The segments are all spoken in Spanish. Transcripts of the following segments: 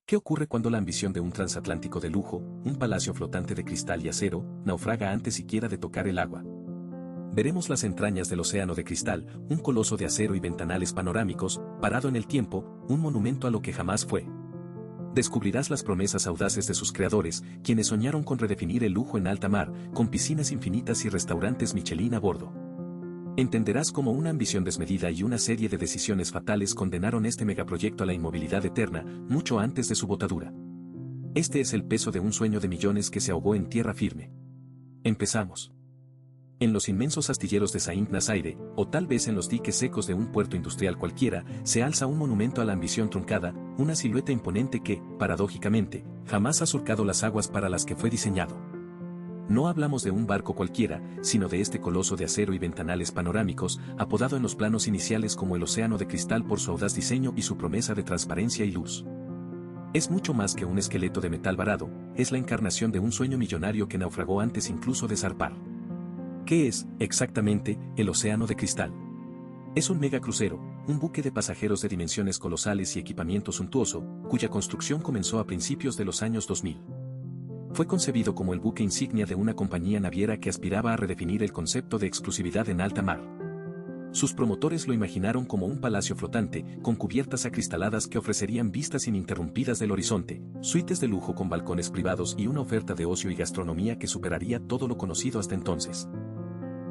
¿Qué ocurre cuando la ambición de un transatlántico de lujo, un palacio flotante de cristal y acero, naufraga antes siquiera de tocar el agua? Veremos las entrañas del océano de cristal, un coloso de acero y ventanales panorámicos, parado en el tiempo, un monumento a lo que jamás fue. Descubrirás las promesas audaces de sus creadores, quienes soñaron con redefinir el lujo en alta mar, con piscinas infinitas y restaurantes Michelin a bordo. Entenderás cómo una ambición desmedida y una serie de decisiones fatales condenaron este megaproyecto a la inmovilidad eterna, mucho antes de su botadura. Este es el peso de un sueño de millones que se ahogó en tierra firme. Empezamos. En los inmensos astilleros de Saint-Nazaire, o tal vez en los diques secos de un puerto industrial cualquiera, se alza un monumento a la ambición truncada, una silueta imponente que, paradójicamente, jamás ha surcado las aguas para las que fue diseñado. No hablamos de un barco cualquiera, sino de este coloso de acero y ventanales panorámicos, apodado en los planos iniciales como el océano de cristal por su audaz diseño y su promesa de transparencia y luz. Es mucho más que un esqueleto de metal varado, es la encarnación de un sueño millonario que naufragó antes incluso de zarpar. ¿Qué es, exactamente, el océano de cristal? Es un megacrucero, un buque de pasajeros de dimensiones colosales y equipamiento suntuoso, cuya construcción comenzó a principios de los años 2000. Fue concebido como el buque insignia de una compañía naviera que aspiraba a redefinir el concepto de exclusividad en alta mar. Sus promotores lo imaginaron como un palacio flotante, con cubiertas acristaladas que ofrecerían vistas ininterrumpidas del horizonte, suites de lujo con balcones privados y una oferta de ocio y gastronomía que superaría todo lo conocido hasta entonces.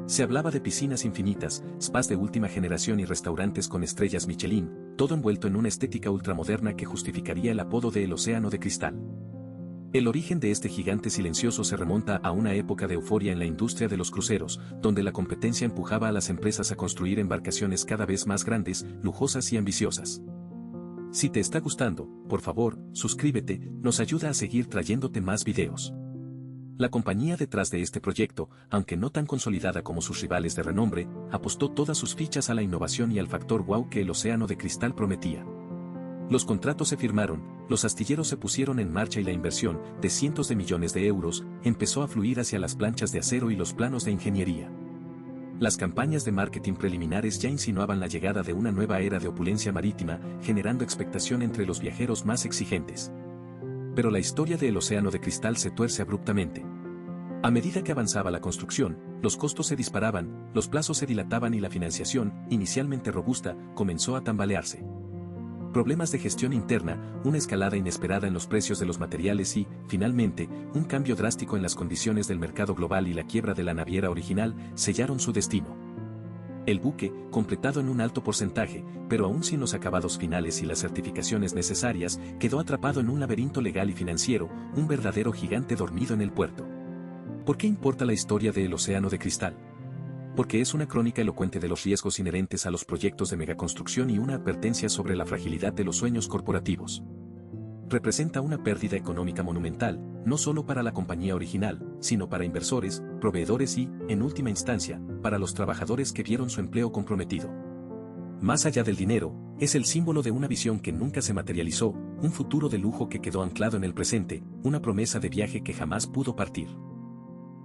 Se hablaba de piscinas infinitas, spas de última generación y restaurantes con estrellas Michelin, todo envuelto en una estética ultramoderna que justificaría el apodo de El Océano de Cristal. El origen de este gigante silencioso se remonta a una época de euforia en la industria de los cruceros, donde la competencia empujaba a las empresas a construir embarcaciones cada vez más grandes, lujosas y ambiciosas. Si te está gustando, por favor, suscríbete, nos ayuda a seguir trayéndote más videos. La compañía detrás de este proyecto, aunque no tan consolidada como sus rivales de renombre, apostó todas sus fichas a la innovación y al factor wow que el océano de cristal prometía. Los contratos se firmaron, los astilleros se pusieron en marcha y la inversión, de cientos de millones de euros, empezó a fluir hacia las planchas de acero y los planos de ingeniería. Las campañas de marketing preliminares ya insinuaban la llegada de una nueva era de opulencia marítima, generando expectación entre los viajeros más exigentes. Pero la historia del océano de cristal se tuerce abruptamente. A medida que avanzaba la construcción, los costos se disparaban, los plazos se dilataban y la financiación, inicialmente robusta, comenzó a tambalearse. Problemas de gestión interna, una escalada inesperada en los precios de los materiales y, finalmente, un cambio drástico en las condiciones del mercado global y la quiebra de la naviera original sellaron su destino. El buque, completado en un alto porcentaje, pero aún sin los acabados finales y las certificaciones necesarias, quedó atrapado en un laberinto legal y financiero, un verdadero gigante dormido en el puerto. ¿Por qué importa la historia del Océano de Cristal? Porque es una crónica elocuente de los riesgos inherentes a los proyectos de megaconstrucción y una advertencia sobre la fragilidad de los sueños corporativos. Representa una pérdida económica monumental, no solo para la compañía original, sino para inversores, proveedores y, en última instancia, para los trabajadores que vieron su empleo comprometido. Más allá del dinero, es el símbolo de una visión que nunca se materializó, un futuro de lujo que quedó anclado en el presente, una promesa de viaje que jamás pudo partir.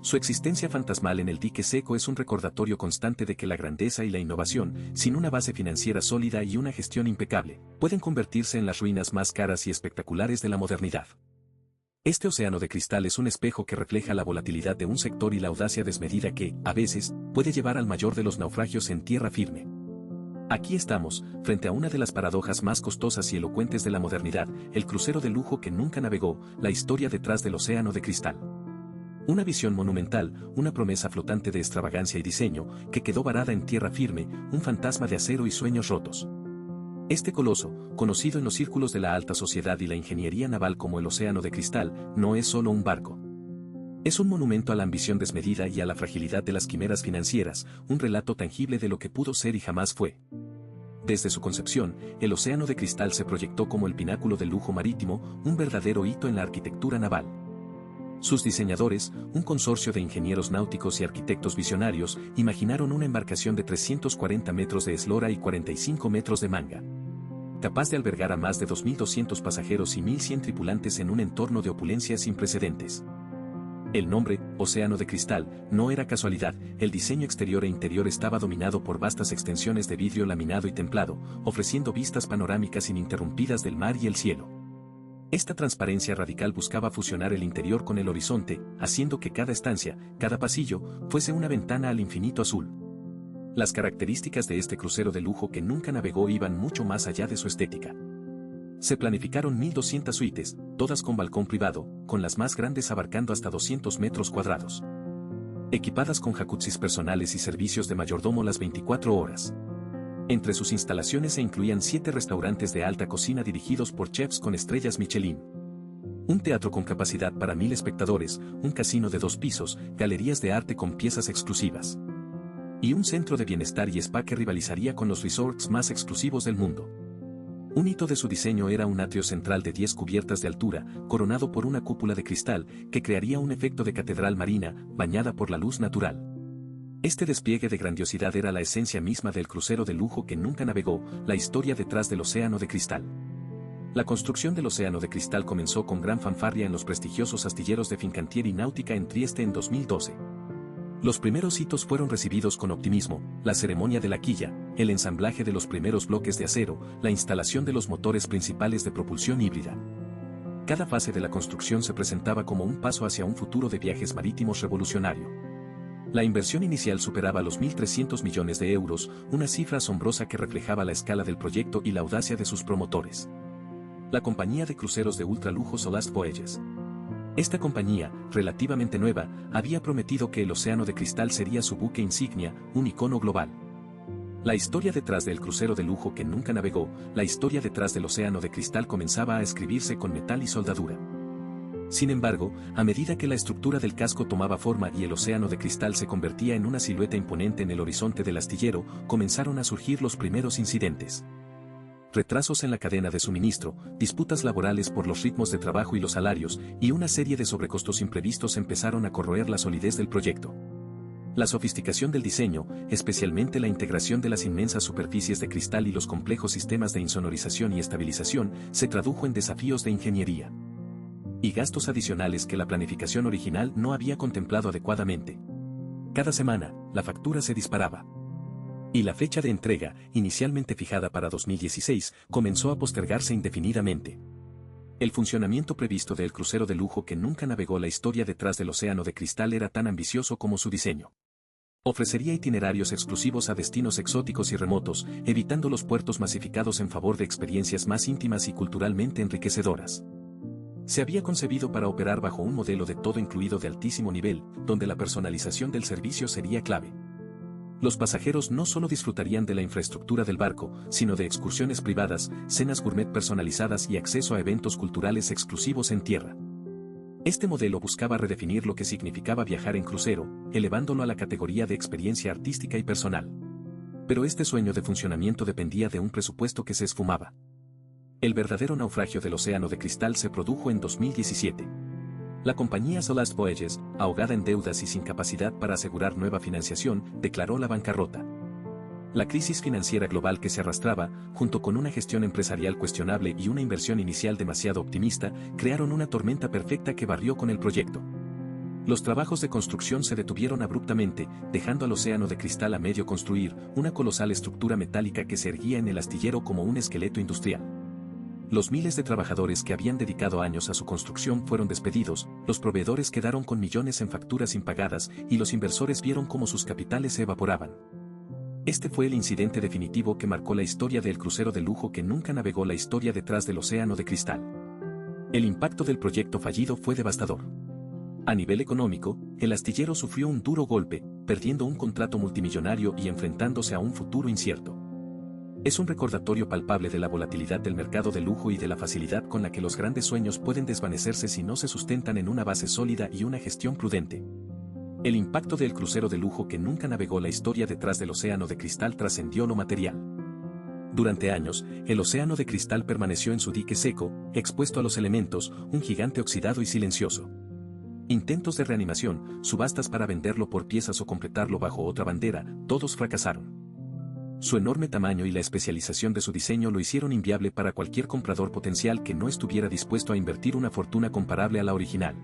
Su existencia fantasmal en el dique seco es un recordatorio constante de que la grandeza y la innovación, sin una base financiera sólida y una gestión impecable, pueden convertirse en las ruinas más caras y espectaculares de la modernidad. Este océano de cristal es un espejo que refleja la volatilidad de un sector y la audacia desmedida que, a veces, puede llevar al mayor de los naufragios en tierra firme. Aquí estamos, frente a una de las paradojas más costosas y elocuentes de la modernidad, el crucero de lujo que nunca navegó, la historia detrás del océano de cristal. Una visión monumental, una promesa flotante de extravagancia y diseño, que quedó varada en tierra firme, un fantasma de acero y sueños rotos. Este coloso, conocido en los círculos de la alta sociedad y la ingeniería naval como el Océano de Cristal, no es solo un barco. Es un monumento a la ambición desmedida y a la fragilidad de las quimeras financieras, un relato tangible de lo que pudo ser y jamás fue. Desde su concepción, el Océano de Cristal se proyectó como el pináculo del lujo marítimo, un verdadero hito en la arquitectura naval. Sus diseñadores, un consorcio de ingenieros náuticos y arquitectos visionarios, imaginaron una embarcación de 340 metros de eslora y 45 metros de manga, capaz de albergar a más de 2.200 pasajeros y 1.100 tripulantes en un entorno de opulencia sin precedentes. El nombre, Océano de Cristal, no era casualidad, el diseño exterior e interior estaba dominado por vastas extensiones de vidrio laminado y templado, ofreciendo vistas panorámicas ininterrumpidas del mar y el cielo. Esta transparencia radical buscaba fusionar el interior con el horizonte, haciendo que cada estancia, cada pasillo, fuese una ventana al infinito azul. Las características de este crucero de lujo que nunca navegó iban mucho más allá de su estética. Se planificaron 1.200 suites, todas con balcón privado, con las más grandes abarcando hasta 200 metros cuadrados. Equipadas con jacuzzis personales y servicios de mayordomo las 24 horas. Entre sus instalaciones se incluían 7 restaurantes de alta cocina dirigidos por chefs con estrellas Michelin. Un teatro con capacidad para 1.000 espectadores, un casino de 2 pisos, galerías de arte con piezas exclusivas. Y un centro de bienestar y spa que rivalizaría con los resorts más exclusivos del mundo. Un hito de su diseño era un atrio central de 10 cubiertas de altura, coronado por una cúpula de cristal, que crearía un efecto de catedral marina, bañada por la luz natural. Este despliegue de grandiosidad era la esencia misma del crucero de lujo que nunca navegó, la historia detrás del Océano de Cristal. La construcción del Océano de Cristal comenzó con gran fanfarria en los prestigiosos astilleros de Fincantieri Náutica en Trieste en 2012. Los primeros hitos fueron recibidos con optimismo, la ceremonia de la quilla, el ensamblaje de los primeros bloques de acero, la instalación de los motores principales de propulsión híbrida. Cada fase de la construcción se presentaba como un paso hacia un futuro de viajes marítimos revolucionario. La inversión inicial superaba los 1.300 millones de euros, una cifra asombrosa que reflejaba la escala del proyecto y la audacia de sus promotores. La compañía de cruceros de ultralujo Solast Voyages. Esta compañía, relativamente nueva, había prometido que el Océano de Cristal sería su buque insignia, un icono global. La historia detrás del crucero de lujo que nunca navegó, la historia detrás del Océano de Cristal comenzaba a escribirse con metal y soldadura. Sin embargo, a medida que la estructura del casco tomaba forma y el Océano de Cristal se convertía en una silueta imponente en el horizonte del astillero, comenzaron a surgir los primeros incidentes. Retrasos en la cadena de suministro, disputas laborales por los ritmos de trabajo y los salarios, y una serie de sobrecostos imprevistos empezaron a corroer la solidez del proyecto. La sofisticación del diseño, especialmente la integración de las inmensas superficies de cristal y los complejos sistemas de insonorización y estabilización, se tradujo en desafíos de ingeniería y gastos adicionales que la planificación original no había contemplado adecuadamente. Cada semana, la factura se disparaba. Y la fecha de entrega, inicialmente fijada para 2016, comenzó a postergarse indefinidamente. El funcionamiento previsto del crucero de lujo que nunca navegó la historia detrás del Océano de Cristal era tan ambicioso como su diseño. Ofrecería itinerarios exclusivos a destinos exóticos y remotos, evitando los puertos masificados en favor de experiencias más íntimas y culturalmente enriquecedoras. Se había concebido para operar bajo un modelo de todo incluido de altísimo nivel, donde la personalización del servicio sería clave. Los pasajeros no solo disfrutarían de la infraestructura del barco, sino de excursiones privadas, cenas gourmet personalizadas y acceso a eventos culturales exclusivos en tierra. Este modelo buscaba redefinir lo que significaba viajar en crucero, elevándolo a la categoría de experiencia artística y personal. Pero este sueño de funcionamiento dependía de un presupuesto que se esfumaba. El verdadero naufragio del Océano de Cristal se produjo en 2017. La compañía Solast Voyages, ahogada en deudas y sin capacidad para asegurar nueva financiación, declaró la bancarrota. La crisis financiera global que se arrastraba, junto con una gestión empresarial cuestionable y una inversión inicial demasiado optimista, crearon una tormenta perfecta que barrió con el proyecto. Los trabajos de construcción se detuvieron abruptamente, dejando al Océano de Cristal a medio construir, una colosal estructura metálica que se erguía en el astillero como un esqueleto industrial. Los miles de trabajadores que habían dedicado años a su construcción fueron despedidos, los proveedores quedaron con millones en facturas impagadas y los inversores vieron cómo sus capitales se evaporaban. Este fue el incidente definitivo que marcó la historia del crucero de lujo que nunca navegó la historia detrás del Océano de Cristal. El impacto del proyecto fallido fue devastador. A nivel económico, el astillero sufrió un duro golpe, perdiendo un contrato multimillonario y enfrentándose a un futuro incierto. Es un recordatorio palpable de la volatilidad del mercado de lujo y de la facilidad con la que los grandes sueños pueden desvanecerse si no se sustentan en una base sólida y una gestión prudente. El impacto del crucero de lujo que nunca navegó la historia detrás del Océano de Cristal trascendió lo material. Durante años, el Océano de Cristal permaneció en su dique seco, expuesto a los elementos, un gigante oxidado y silencioso. Intentos de reanimación, subastas para venderlo por piezas o completarlo bajo otra bandera, todos fracasaron. Su enorme tamaño y la especialización de su diseño lo hicieron inviable para cualquier comprador potencial que no estuviera dispuesto a invertir una fortuna comparable a la original.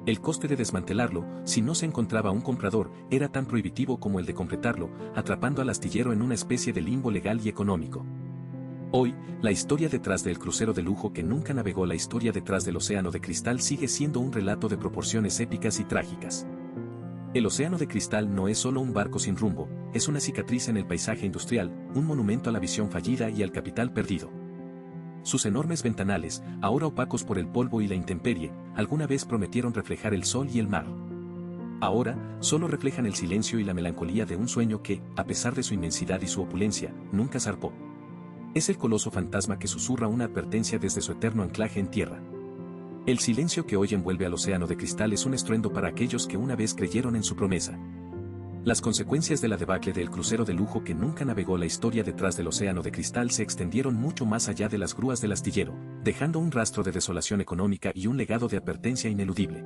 El coste de desmantelarlo, si no se encontraba un comprador, era tan prohibitivo como el de completarlo, atrapando al astillero en una especie de limbo legal y económico. Hoy, la historia detrás del crucero de lujo que nunca navegó, la historia detrás del Océano de Cristal sigue siendo un relato de proporciones épicas y trágicas. El Océano de Cristal no es solo un barco sin rumbo, es una cicatriz en el paisaje industrial, un monumento a la visión fallida y al capital perdido. Sus enormes ventanales, ahora opacos por el polvo y la intemperie, alguna vez prometieron reflejar el sol y el mar. Ahora, solo reflejan el silencio y la melancolía de un sueño que, a pesar de su inmensidad y su opulencia, nunca zarpó. Es el coloso fantasma que susurra una advertencia desde su eterno anclaje en tierra. El silencio que hoy envuelve al Océano de Cristal es un estruendo para aquellos que una vez creyeron en su promesa. Las consecuencias de la debacle del crucero de lujo que nunca navegó, la historia detrás del Océano de Cristal se extendieron mucho más allá de las grúas del astillero, dejando un rastro de desolación económica y un legado de advertencia ineludible.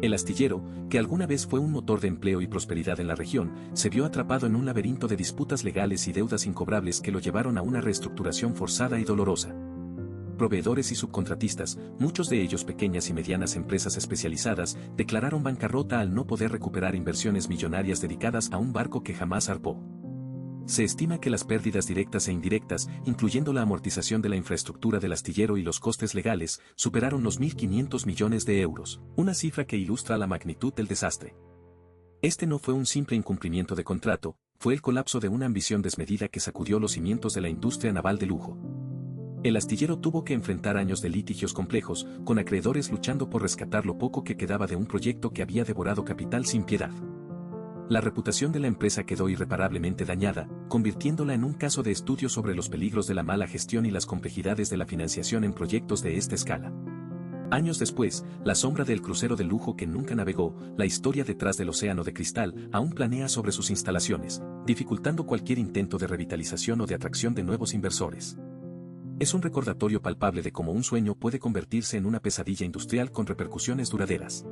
El astillero, que alguna vez fue un motor de empleo y prosperidad en la región, se vio atrapado en un laberinto de disputas legales y deudas incobrables que lo llevaron a una reestructuración forzada y dolorosa. Proveedores y subcontratistas, muchos de ellos pequeñas y medianas empresas especializadas, declararon bancarrota al no poder recuperar inversiones millonarias dedicadas a un barco que jamás zarpó. Se estima que las pérdidas directas e indirectas, incluyendo la amortización de la infraestructura del astillero y los costes legales, superaron los 1.500 millones de euros, una cifra que ilustra la magnitud del desastre. Este no fue un simple incumplimiento de contrato, fue el colapso de una ambición desmedida que sacudió los cimientos de la industria naval de lujo. El astillero tuvo que enfrentar años de litigios complejos, con acreedores luchando por rescatar lo poco que quedaba de un proyecto que había devorado capital sin piedad. La reputación de la empresa quedó irreparablemente dañada, convirtiéndola en un caso de estudio sobre los peligros de la mala gestión y las complejidades de la financiación en proyectos de esta escala. Años después, la sombra del crucero de lujo que nunca navegó, la historia detrás del Océano de Cristal, aún planea sobre sus instalaciones, dificultando cualquier intento de revitalización o de atracción de nuevos inversores. Es un recordatorio palpable de cómo un sueño puede convertirse en una pesadilla industrial con repercusiones duraderas.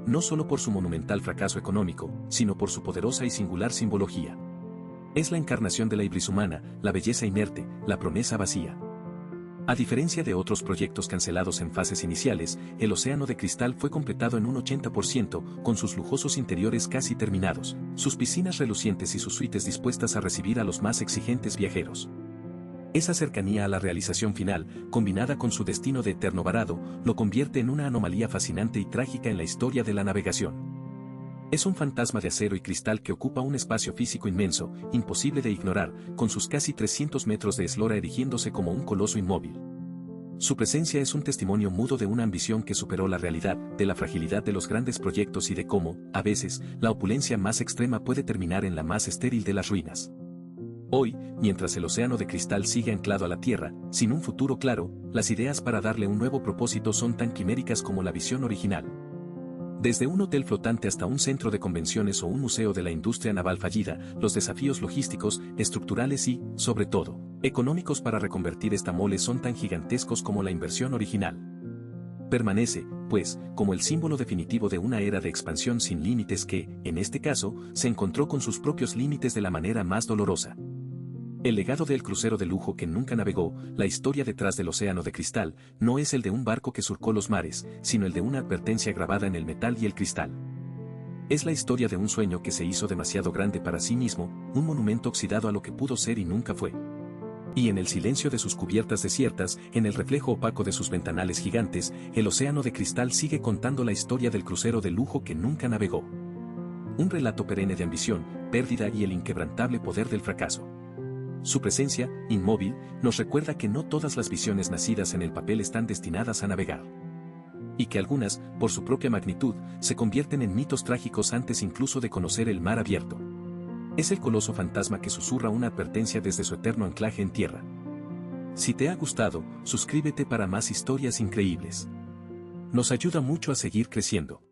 No solo por su monumental fracaso económico, sino por su poderosa y singular simbología. Es la encarnación de la ibris humana, la belleza inerte, la promesa vacía. A diferencia de otros proyectos cancelados en fases iniciales, el Océano de Cristal fue completado en un 80%, con sus lujosos interiores casi terminados, sus piscinas relucientes y sus suites dispuestas a recibir a los más exigentes viajeros. Esa cercanía a la realización final, combinada con su destino de eterno varado, lo convierte en una anomalía fascinante y trágica en la historia de la navegación. Es un fantasma de acero y cristal que ocupa un espacio físico inmenso, imposible de ignorar, con sus casi 300 metros de eslora erigiéndose como un coloso inmóvil. Su presencia es un testimonio mudo de una ambición que superó la realidad, de la fragilidad de los grandes proyectos y de cómo, a veces, la opulencia más extrema puede terminar en la más estéril de las ruinas. Hoy, mientras el Océano de Cristal sigue anclado a la Tierra, sin un futuro claro, las ideas para darle un nuevo propósito son tan quiméricas como la visión original. Desde un hotel flotante hasta un centro de convenciones o un museo de la industria naval fallida, los desafíos logísticos, estructurales y, sobre todo, económicos para reconvertir esta mole son tan gigantescos como la inversión original. Permanece, pues, como el símbolo definitivo de una era de expansión sin límites que, en este caso, se encontró con sus propios límites de la manera más dolorosa. El legado del crucero de lujo que nunca navegó, la historia detrás del Océano de Cristal, no es el de un barco que surcó los mares, sino el de una advertencia grabada en el metal y el cristal. Es la historia de un sueño que se hizo demasiado grande para sí mismo, un monumento oxidado a lo que pudo ser y nunca fue. Y en el silencio de sus cubiertas desiertas, en el reflejo opaco de sus ventanales gigantes, el Océano de Cristal sigue contando la historia del crucero de lujo que nunca navegó. Un relato perenne de ambición, pérdida y el inquebrantable poder del fracaso. Su presencia, inmóvil, nos recuerda que no todas las visiones nacidas en el papel están destinadas a navegar. Y que algunas, por su propia magnitud, se convierten en mitos trágicos antes incluso de conocer el mar abierto. Es el coloso fantasma que susurra una advertencia desde su eterno anclaje en tierra. Si te ha gustado, suscríbete para más historias increíbles. Nos ayuda mucho a seguir creciendo.